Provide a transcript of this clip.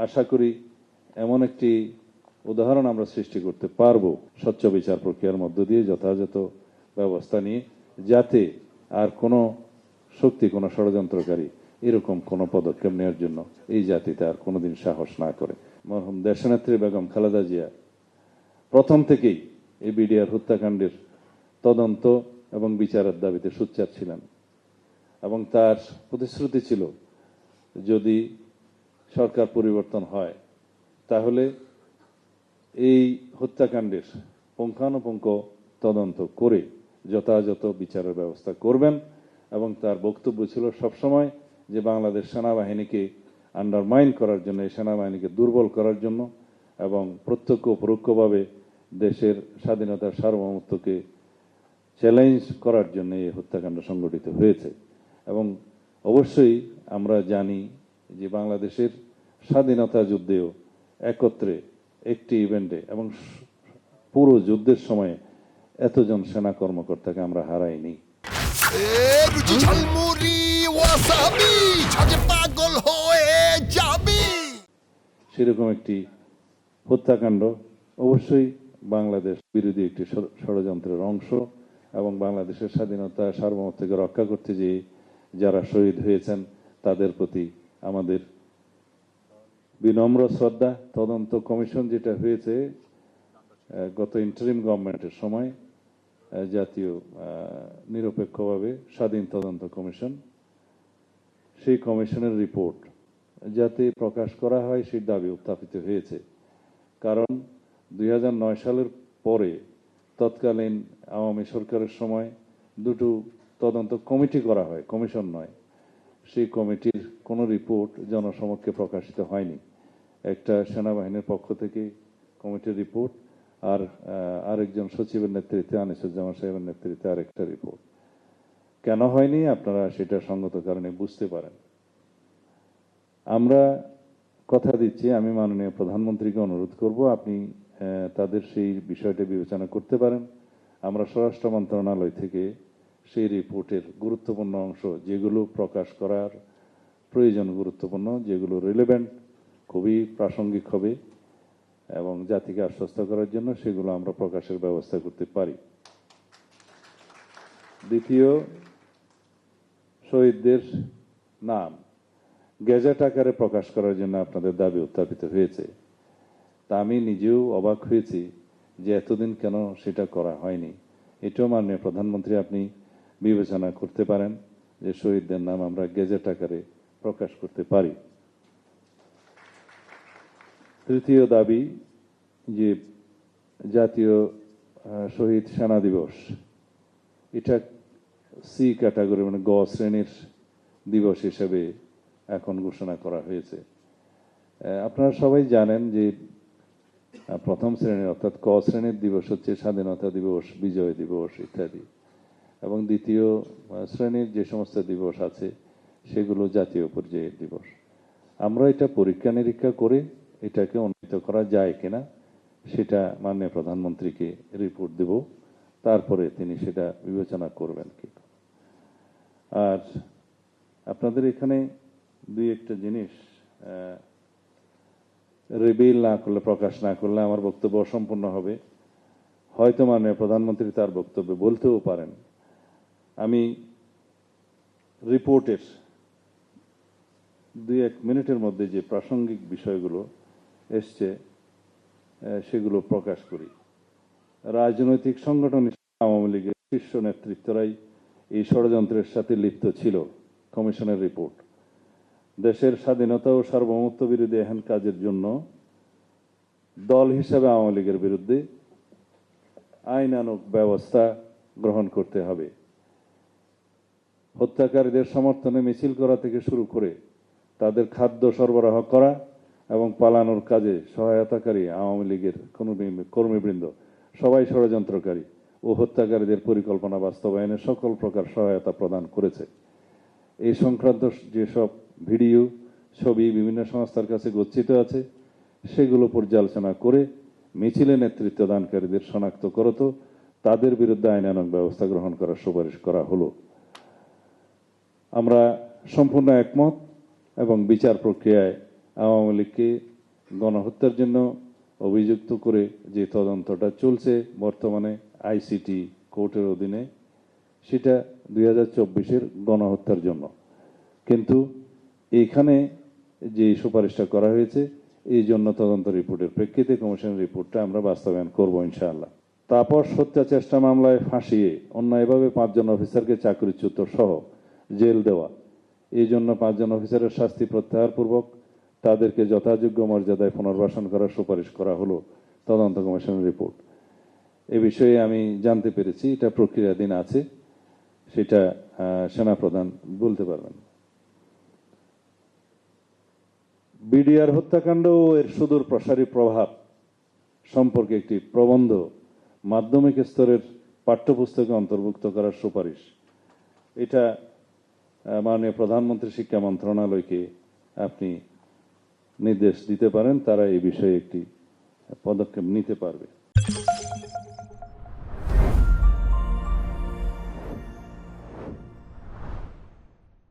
আশা করি এমন একটি উদাহরণ আমরা সৃষ্টি করতে পারবো স্বচ্ছ বিচার প্রক্রিয়ার মধ্য দিয়ে যথাযথ ব্যবস্থা নিয়ে, যাতে আর কোনো শক্তি, কোনো ষড়যন্ত্রকারী এরকম কোনো পদক্ষেপ নেওয়ার জন্য এই জাতিতে আর কোনোদিন সাহস না করে। মরহুম দেশনেত্রী বেগম খালেদা জিয়া প্রথম থেকেই এই বিডিআর হত্যাকাণ্ডের তদন্ত এবং বিচারের দাবিতে সোচ্চার ছিলেন এবং তার প্রতিশ্রুতি ছিল যদি সরকার পরিবর্তন হয় তাহলে এই হত্যাকাণ্ডের পুঙ্খানুপুঙ্খ তদন্ত করে যথাযথ বিচারের ব্যবস্থা করবেন। এবং তার বক্তব্য ছিল সবসময় যে বাংলাদেশ সেনাবাহিনীকে আন্ডারমাইন করার জন্য, এই সেনাবাহিনীকে দুর্বল করার জন্য এবং প্রত্যক্ষ পরোক্ষভাবে দেশের স্বাধীনতার সার্বভৌমত্বকে চ্যালেঞ্জ করার জন্য এই হত্যাকাণ্ড সংঘটিত হয়েছে। এবং অবশ্যই আমরা জানি যে বাংলাদেশের স্বাধীনতা যুদ্ধেও একত্রে একটি ইভেন্টে এবং পুরো যুদ্ধের সময়ে এতজন সেনা কর্মকর্তাকে আমরা হারাইনি। সেরকম একটি হত্যাকাণ্ড অবশ্যই বাংলাদেশ বিরোধী একটি ষড়যন্ত্রের অংশ এবং বাংলাদেশের স্বাধীনতা সার্বভৌমত্বকে রক্ষা করতে যেয়ে যারা শহীদ হয়েছেন তাদের প্রতি আমাদের বিনম্র শ্রদ্ধা। তদন্ত কমিশন যেটা হয়েছে গত ইন্টারিম গভর্নমেন্টের সময়, জাতীয় নিরপেক্ষভাবে স্বাধীন তদন্ত কমিশন, সেই কমিশনের রিপোর্ট যাতে প্রকাশ করা হয় সেই দাবি উত্থাপিত হয়েছে। কারণ 2009 সালের পরে তৎকালীন আওয়ামী সরকারের সময় দুটো তদন্ত কমিটি করা হয়, কমিশন নয়। সেই কমিটির কোনো রিপোর্ট জনসমক্ষে প্রকাশিত হয়নি। একটা সেনাবাহিনীর পক্ষ থেকে কমিটির রিপোর্ট আর আরেকজন সচিবের নেতৃত্বে, আনিসুজ্জামান সাহেবের নেতৃত্বে আরেকটা রিপোর্ট। কেন হয়নি আপনারা সেটা সঙ্গত কারণে বুঝতে পারেন। আমরা কথা দিচ্ছি, আমি মাননীয় প্রধানমন্ত্রীকে অনুরোধ করব আপনি তাদের সেই বিষয়টা বিবেচনা করতে পারেন। আমরা স্বরাষ্ট্র মন্ত্রণালয় থেকে সেই রিপোর্টের গুরুত্বপূর্ণ অংশ যেগুলো প্রকাশ করার প্রয়োজন, গুরুত্বপূর্ণ যেগুলো রিলেভেন্ট, খুবই প্রাসঙ্গিক হবে এবং জাতিকে আশ্বস্ত করার জন্য সেগুলো আমরা প্রকাশের ব্যবস্থা করতে পারি। দ্বিতীয়, শহীদদের নাম গেজেট আকারে প্রকাশ করার জন্য আপনাদের দাবি উত্থাপিত হয়েছে। তা আমি নিজেও অবাক হয়েছি যে এতদিন কেন সেটা করা হয়নি। এটাও মাননীয় প্রধানমন্ত্রী আপনি বিবেচনা করতে পারেন যে শহীদদের নাম আমরা গেজেট আকারে প্রকাশ করতে পারি। তৃতীয় দাবি যে জাতীয় শহীদ সেনা দিবস, এটা সি ক্যাটাগরি মানে গ শ্রেণীর দিবস হিসেবে এখন ঘোষণা করা হয়েছে। আপনারা সবাই জানেন যে প্রথম শ্রেণীর অর্থাৎ ক শ্রেণীর দিবস হচ্ছে স্বাধীনতা দিবস, বিজয় দিবস ইত্যাদি, এবং দ্বিতীয় শ্রেণীর যে সমস্ত দিবস আছে সেগুলো জাতীয় পর্যায়ের দিবস। আমরা এটা পরীক্ষা নিরীক্ষা করে এটাকে উন্নীত করা যায় কিনা সেটা মাননীয় প্রধানমন্ত্রীকে রিপোর্ট দেব, তারপরে তিনি সেটা বিবেচনা করবেন কি। আর আপনাদের এখানে দুই একটা জিনিস রিভিল না করলে, প্রকাশ না করলে আমার বক্তব্য অসম্পূর্ণ হবে। হয়তো মাননীয় প্রধানমন্ত্রী তার বক্তব্যে বলতেও পারেন। আমি রিপোর্টের 2-1 মিনিটের মধ্যে যে প্রাসঙ্গিক বিষয়গুলো এসছে সেগুলো প্রকাশ করি। রাজনৈতিক সংগঠন আওয়ামী লীগের শীর্ষ নেতৃত্বরাই এই ষড়যন্ত্রের সাথে লিপ্ত ছিল, কমিশনের রিপোর্ট। দেশের স্বাধীনতা ও সার্বভৌমত্ব বিরোধী এহেন কাজের জন্য দল হিসেবে আওয়ামী লীগের বিরুদ্ধে আইনানুগ ব্যবস্থা গ্রহণ করতে হবে। হত্যাকারীদের সমর্থনে মিছিল করা থেকে শুরু করে তাদের খাদ্য সরবরাহ করা এবং পালানোর কাজে সহায়তাকারী আওয়ামী লীগের কর্মীবৃন্দ সবাই ষড়যন্ত্রকারী ও হত্যাকারীদের পরিকল্পনা বাস্তবায়নে সকল প্রকার সহায়তা প্রদান করেছে। এই সংক্রান্ত যেসব ভিডিও, ছবি বিভিন্ন সংস্থার কাছে গচ্ছিত আছে সেগুলো পর্যালোচনা করে মিছিলে নেতৃত্ব দানকারীদের শনাক্ত করত, তাদের বিরুদ্ধে আইনানুগ ব্যবস্থা গ্রহণ করার সুপারিশ করা হলো। আমরা সম্পূর্ণ একমত এবং বিচার প্রক্রিয়ায় আওয়ামী লীগকে গণহত্যার জন্য অভিযুক্ত করে যে তদন্তটা চলছে বর্তমানে আইসিটি কোর্টের অধীনে, সেটা 2024-এর গণহত্যার জন্য। কিন্তু এইখানে যে সুপারিশটা করা হয়েছে, এই জন্য তদন্ত রিপোর্টের প্রেক্ষিতে কমিশনের রিপোর্টটা আমরা বাস্তবায়ন করব ইনশাআল্লাহ। তারপর হত্যা চেষ্টা মামলায় ফাঁসিয়ে অন্যায়ভাবে 5 জন অফিসারকে চাকরিচ্যুত সহ জেল দেওয়া, এই জন্য 5 জন অফিসারের শাস্তি প্রত্যাহার পূর্বক তাদেরকে যথাযোগ্য মর্যাদায় পুনর্বাসন করার সুপারিশ করা হলো তদন্ত কমিশনের রিপোর্ট। এ বিষয়ে আমি জানতে পেরেছি এটা প্রক্রিয়াধীন আছে, সেটা সেনাপ্রধান বলতে পারবেন। বিডিআর হত্যাকাণ্ড ও এর সুদূর প্রসারী প্রভাব সম্পর্কে একটি প্রবন্ধ মাধ্যমিক স্তরের পাঠ্যপুস্তকে অন্তর্ভুক্ত করার সুপারিশ, এটা মাননীয় প্রধানমন্ত্রী শিক্ষা মন্ত্রণালয়কে আপনি নির্দেশ দিতে পারেন, তারা এই বিষয়ে একটি পদক্ষেপ নিতে পারবে।